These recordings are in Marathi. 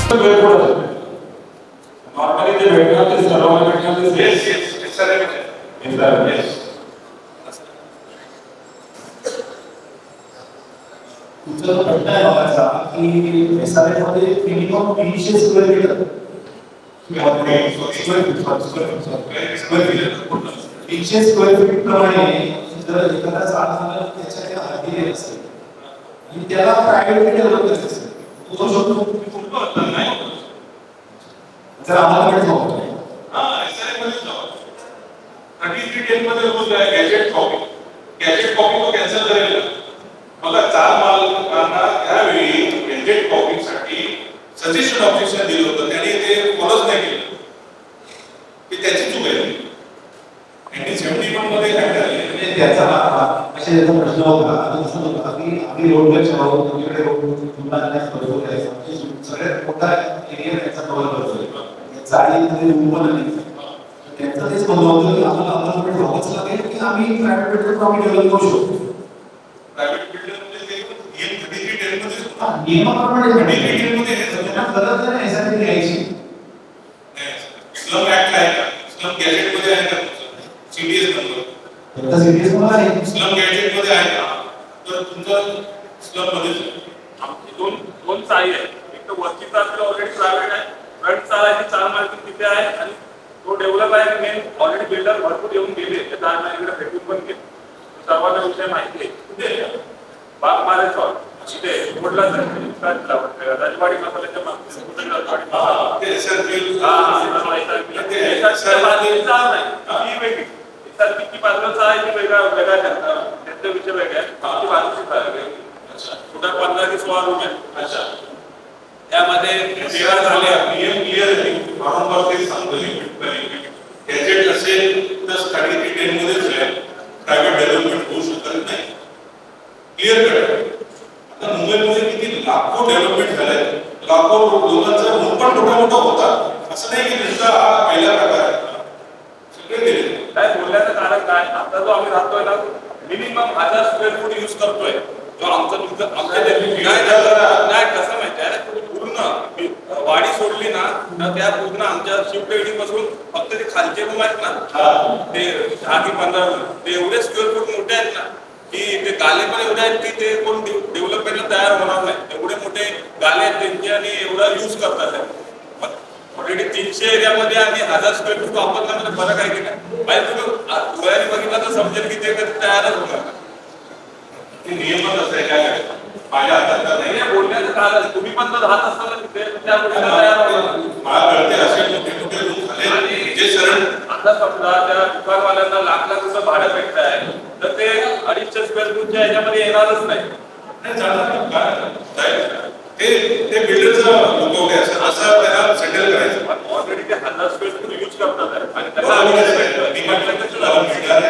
नॉर्मली ते भेटणार ते सर्वांना भेटणार ते तुमचा जो प्रश्न आहे बघायचा की एसआरएफ मध्ये minimum 300 square metre 300 square feet प्रमाणे जर एखादा झाड झालं त्याच्या त्या हद्दीत असेल आणि त्याला प्रायव्हेट डेव्हलप करायचं असेल तो शकतो नाही जर आम्हाला कडे जाऊ एसआरएफ मध्ये जाऊ 3310 मध्ये रूल आहे गॅजेट कॉपी तो कॅन्सल करेल मला चार मालकांना त्यावेळी गॅजेट कॉपी साठी सजेशन ऑब्जेक्शन दिलं होतं त्यांनी ते फॉलोच नाही केलं की त्याची चूक आहे 1971 मध्ये काय झाले म्हणजे त्याचा अशा प्रश्न होता असं होता की आम्ही रोडवर चालवतो तुमच्याकडे रोड मुलांना बरोबर आहे सगळ्यात मोठा एरिया त्याचा कव्हर करतोय चाळीमध्ये उभं नाही त्यांचं तेच म्हणणं होतं की आम्हाला व्हावंच लागेल की आम्ही प्रायव्हेट बिल्डर आम्ही डेव्हलप करू शकतो प्रायव्हेट बिल्डर मध्ये नियमाप्रमाणे गरज नाही एसआरपी घ्यायची स्लम ऍक्ट आहे का स्लम गॅजेट मध्ये आहे का सीडीएस नंबर सीडीएस मध्ये आहे स्लम गॅजेट मध्ये आहे का तर तुमचा स्लम मध्ये आमची दोन चाळी आहे एक तर वरची चाळ ऑलरेडी प्रायव्हेट आहे फ्रंट चाळ आहे चार मार्किंग तिथे आहे आणि तो डेव्हलप आहे मेन ऑलरेडी बिल्डर भरपूर येऊन गेले ते चार मार्किंगला भेटून पण गेले सर्वांना विषय माहिती आहे कुठे बाग मारे चौक तिथे कुठला राजवाडी मसाल्याच्या मागे किती बाजूचा आहे ती वेगळा त्यांचा विषय वेगळा आहे ती बाजूची कुठं 15 ते 16 रूम आहे त्यामध्ये नियम क्लिअर आहे वारंवार ते सांगतो गॅजेट असेल तर स्टडी डिटेल मध्येच आहे प्रायव्हेट डेव्हलपमेंट होऊ शकत नाही क्लिअर कट आता मुंबईमध्ये किती लाखो डेव्हलपमेंट झालंय लाखो लोकांचा रूम पण मोठा होता असं नाही की नुसता पहिला प्रकार आहे सगळे गेले काय बोलण्याचं कारण काय आता जो आम्ही राहतोय ना मिनिमम 1000 स्क्वेअर फूट यूज करतोय जो आमचं नाही कसं माहिती आहे पूर्ण वाडी सोडली ना तर त्या पूर्ण आमच्या शिफ्ट बिल्डिंग पासून फक्त ते खालचे रूम आहेत ना ते 10 ते 15 ते एवढे स्क्वेअर फूट मोठे आहेत ना की ते गाले पण एवढे आहेत की ते कोण डेव्हलपमेंटला तयार होणार नाही एवढे मोठे गाले आहेत त्यांचे आणि एवढा यूज करतात ऑलरेडी 300 एरियामध्ये आम्ही 1000 स्क्वेअर फूट वापरण्यामध्ये फरक आहे की नाही पाहिजे तुम्ही डोळ्याने बघितलं तर समजेल की ते तयारच होणार नियमच असं आहे काय माझ्या हातात नाही बोलण्याचं कारण तुम्ही पण तर राहत असाल तिथे त्या गोष्टीला तयार होणार मला कळते असे मोठे रूम झाले जे सरळ आता समजा त्या दुकानवाल्यांना लाख रुपये भाडं भेटत आहे तर ते 250 स्क्वेअर फूटच्या ह्याच्यामध्ये येणारच नाही ते बिल्डरचं लुकआउट आहे असं त्याला सेटल करायचं ऑलरेडी ते 1000 स्क्वेअर फूट यूज करतात आणि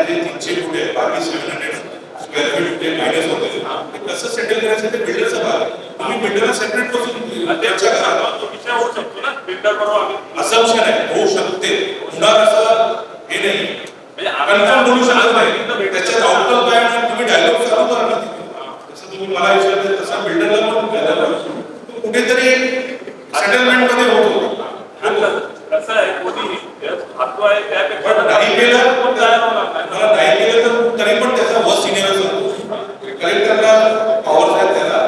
जे 300 फूट आहे बाकी 700 स्क्वेअर फीट ते मायनस होते ते कसं सेटल करायचं ते बिल्डरचा भाग आहे आम्ही बिल्डरला सेपरेट करून विषय होऊ शकतो ना बिल्डर बरोबर आम्ही असम्पशन आहे होऊ शकते होणार असं हे नाही कन्फर्म बोलू शकत नाही त्याच्यात आउटकम काय तुम्ही डायलॉग चालू करा ना जसं तुम्ही मला विचारलं तसा बिल्डरला पण कुठेतरी सेटलमेंट मध्ये होतो कसं आहे कोणी हातो आहे त्यापेक्षा नाही केलं मला नाही केलं तर तरी पण त्याचा वर्स्ट सिनियरच होतो कलेक्टरला पॉवर आहेत त्याला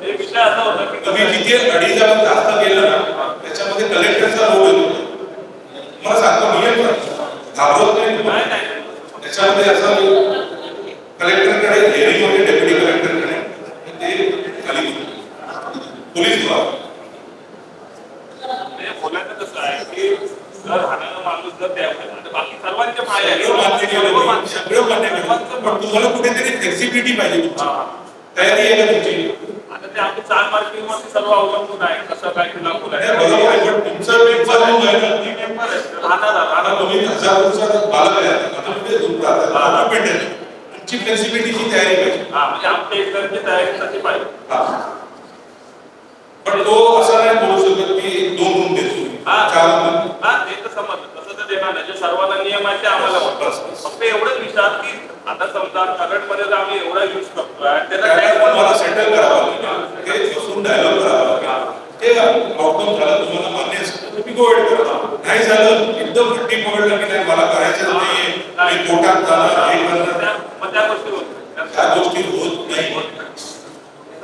एक विषय असा होता की तुम्ही जिथे 2.5 जास्त केलं ना त्याच्यामध्ये कलेक्टरचा रोल येतो मला सांगतो नियम घाबरत नाही त्याच्यामध्ये असं कलेक्टरकडे हेअरिंग होते डेप्युटी कलेक्टरकडे ते खाली पोलीस विभाग बोलायचं कसं आहे की जर राहणारा माणूस जर द्यावं बाकी सर्वांच्या माया पण तुम्हाला कुठेतरी फ्लेक्सिबिलिटी पाहिजे तुमची तयारी आहे का तुमची आता ते आपली 4 मार्किंगवरती सर्व अवलंबून आहे कसं काय ते लागू आहे तुमचा मेंबर राहणार तुम्ही 1000 वर्षाचा बालक आहे आता म्हणजे तुमची फ्लेक्सिबिलिटीची तयारी पाहिजे म्हणजे आमच्या एक्झामची तयारीसाठी पाहिजे पण तो असा नाही बोलू शकत की 2 रूम देतो 4 रूम ते तर समजलं तसं तर देणार नाही जे सर्वांना नियम आहे ते आम्हाला वाटतं फक्त एवढंच विचार की आता समजा करंटमध्ये आम्ही एवढा यूज करतोय त्याला मला सेटल करावं लागेल ते बसून डायलॉग करावा लागेल ते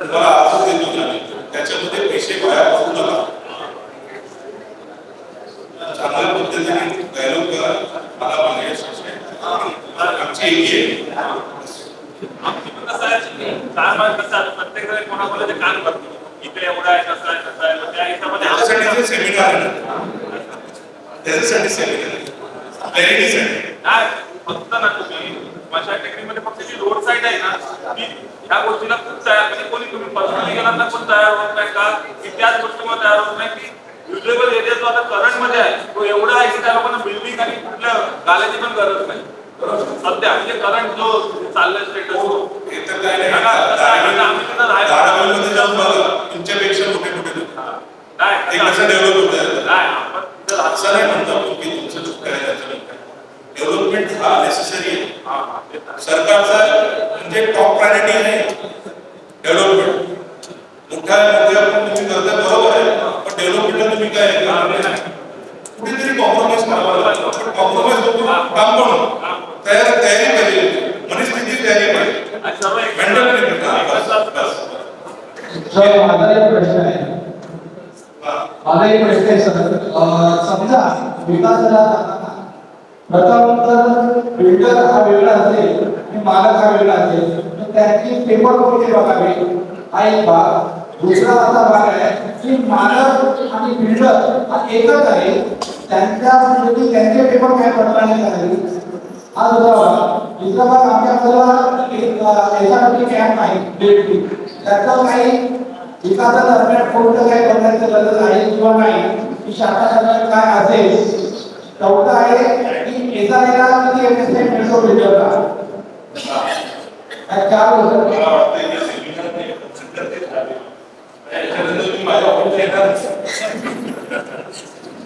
तुम्हाला आजच देतो ना, त्याच्यामध्ये पैसे वाया पडू नका. चांगल्या पद्धतीने डायलॉग करा. मला मागणी आमची एकी आहे. आमची पण कसं आहे, चार मार्क कसं प्रत्येक जण कोणाकोणाचे कान भरतो. इकडे एवढा आहे, कसं आहे, कसं आहे. त्या हिशोबाने त्याच्यासाठी सेमिनार आहे ना, त्याच्यासाठी सेमिनार क्लॅरिटीसाठी. नाही फक्त ना तुम्ही माझ्या टेक्निकमध्ये फक्त जी रोड साईड आहे ना, ती ह्या गोष्टीला खूप तयार म्हणजे कोणी तुम्ही पर्सनली गेलात ना कोण तयार होत नाही का, की त्याच गोष्टीमध्ये तयार होत नाही की युजेबल एरिया जो आता करंट मध्ये आहे तो एवढा आहे की त्या लोकांना बिल्डिंग आणि कुठल्या गाल्याची पण गरज नाही सध्या. म्हणजे करंट जो चाललाय स्टेटस हे तर काय नाही, आम्ही तिथं राहायला धारावीमध्ये जाऊन बघा, तुमच्यापेक्षा मोठे मोठे लोक ते कसं डेव्हलप होत आहे. नाही आपण तिथं असं नाही म्हणतो की तुमचं चूक आहे, डेव्हलपमेंट हा नेसेसरी आहे. सरकारचा म्हणजे टॉप प्रायोरिटी आहे डेव्हलपमेंट. मोठ्या तुम्ही करता बरोबर आहे, पण डेव्हलपमेंटला तुम्ही काय कुठेतरी कॉम्प्रोमाइज करावं लागतं. पण कॉम्प्रोमाइज होतो काम पण तयारी पाहिजे, मनस्थिती तयारी पाहिजे. माझा एक प्रश्न आहे समजा विकासाला प्रथम तर बिल्डर हा वेगळा असेल आणि मालक हा वेगळा असेल तर त्यांची पेपर कुठे बघावी हा एक भाग. दुसरा असा भाग आहे की मालक आणि बिल्डर हा एकच आहे, त्यांचे पेपर काय पडताळणी करावी हा दुसरा भाग. दुसरा भाग आमच्याकडे एसआरपी कॅम्प आहे, त्याचं काही विकासादरम्यान कोणतं काय करण्याची गरज आहे किंवा नाही ही शाखा काय असेल. चौथा आहे की एसआरएला किती एमएसए मिळतो बिल्डरला. चार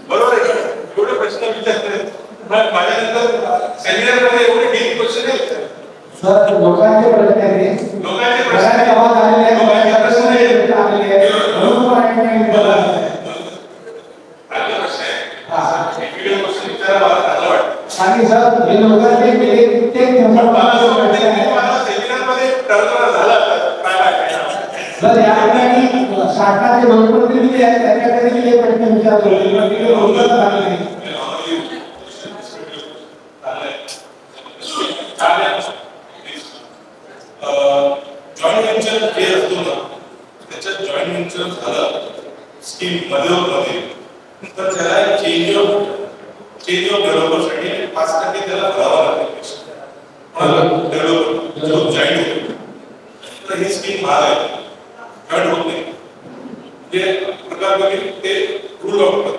बरोबर आहे. एवढे प्रश्न विचारते माझ्यानंतर सेमिनारमध्ये एवढे डीप क्वेश्चन आहे सर. लोकांचे प्रश्न आहेत, लोकांचे प्रश्न आणि सर हे लोकांचे सर या ठिकाणी शाखाचे लोकप्रतिनिधी आहेत त्यांच्याकडे दिले प्रश्न विचारतो जॉईंट व्हेंचर जे असतो ना त्याच्यात जॉईंट व्हेंचर झालं स्कीम मध्ये तर त्याला चेंज ऑफ डेव्हलपरसाठी 5% त्याला भरावा लागेल. डेव्हलपर जो जॉईन होतो तर ही स्कीम महाग आहे, जॉईन होत नाही. म्हणजे प्रकार बघितले ते रूल वापरतात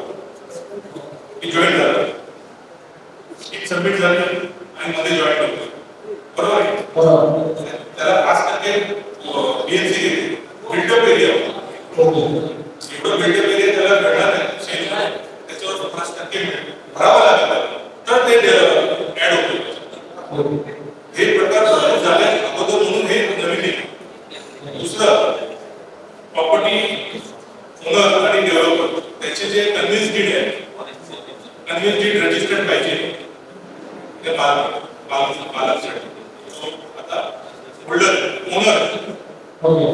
की जॉईन झालं, स्कीम सबमिट झाली आणि मध्ये जॉईन होतो. बरोबर आहे. त्याला 5% बीएमसी घेते बिल्डअप एरिया. एवढं बिल्डअप एरिया त्याला मिळणार नाही, त्याच्यावर 5% मिळेल भरावा लागेल तर ते ऍड होतो. हे प्रकार झाले अगोदर म्हणून हे नवीन आहे. दुसरं प्रॉपर्टी ओनर आणि डेव्हलपर त्याचे जे कन्व्हिन्स डीड आहे, कन्व्हिन्स डीड रजिस्टर्ड पाहिजे ते मालकासाठी. आता होल्डर ओनर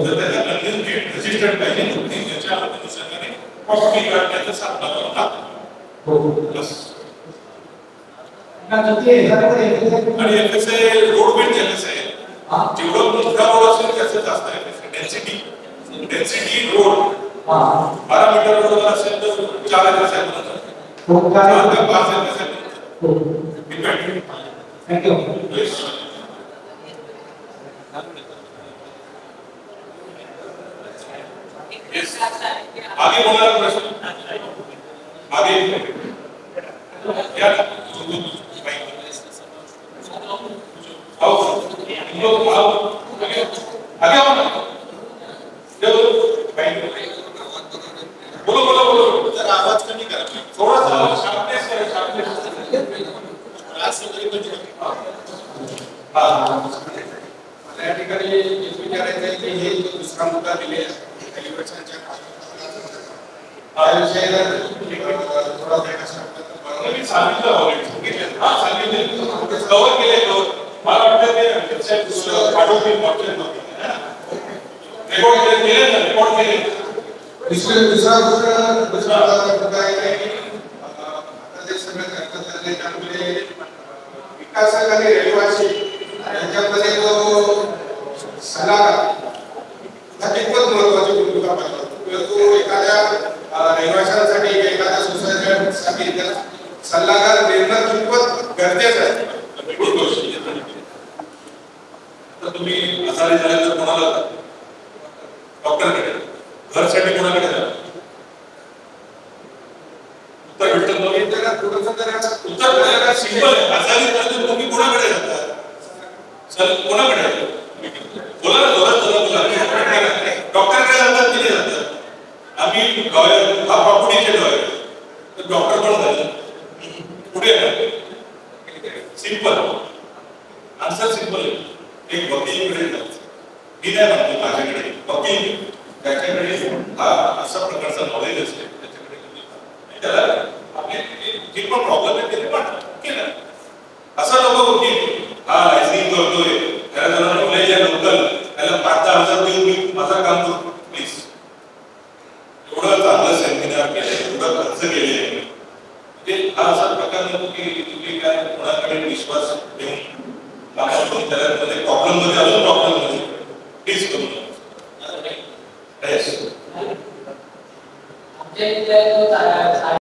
जर त्याचा कन्व्हिन्स डीड रजिस्टर्ड पाहिजे त्याच्या अनुषंगाने प्रॉपर्टी कार्ड त्याचा स्थापना करावा लागतो. बस. आणि एफएसए रोड बिल्ड एफएसए जेवढं मोठा रोड असेल त्याचं जास्त FSA density road 12 metre road असेल तर 4 एफएसए बनतात, 4 ते 5 एफएसए बनतात. थँक्यू. आगे बोलना प्रश्न आगे या आओ लोग आओ आगे आओ ना बोलो बोलो बोलो जरा आवाज कमी करा, थोड़ा सा शार्पनेस करो, शार्पनेस क्लास वगैरे कमी हां. या ठिकाणी एक विचारायचं आहे की हे दुसरा मुद्दा दिले एलिव्हेशनच्या थोडा मी सांगितलं ऑलरेडी कव्हर केले. मला वाटतं ते पाठवतील रेकॉर्ड केले. दुसरा मुद्दा आहे की आता जे सगळं करतात झाले त्यामुळे विकासक आणि रहिवासी यांच्यामध्ये जो सल्लागार हा कितपत महत्वाची भूमिका पाहिजे. तो एखाद्या रहिवाशांसाठी एखाद्या सोसायटीसाठी सल्लागार नेमणं कितपत गरजेचं आहे. तुम्ही आजारी झाले तर कोणाला डॉक्टरकडे, घरसाठी कोणाकडे जा. उत्तर भेटतं उत्तर सिंपल आहे. आजारी झाले तर तुम्ही कोणाकडे जाता, कोणाकडे बोला ना, डॉक्टरकडे जातात की नाही जातात. आम्ही पापुडीचे डॉक्टर, तर डॉक्टर कोण झाले पुढे सिंपल आन्सर सिंपल आहे. एक वकीलकडे जायचं. मी नाही म्हणतो माझ्याकडे वकील त्याच्याकडे असा प्रकारचा नॉलेज असते त्याच्याकडे त्याला आपले जे पण प्रॉब्लेम आहे ते पण केलं. असा नको वकील हा लायसनिंग करतोय त्याला जरा नॉलेज आहे लोकल, त्याला 5-10 हजार देऊन मी माझं काम करतो प्लीज. एवढं चांगलं सेमिनार केलं, एवढं खर्च केले, म्हणजे हा असा प्रकार नको की तुम्ही काय कोणाकडे विश्वास देऊन आपण त्यामध्ये प्रॉब्लेम मध्ये अजून प्रॉब्लेम मध्ये प्लीज करू नका. आमच्या इथे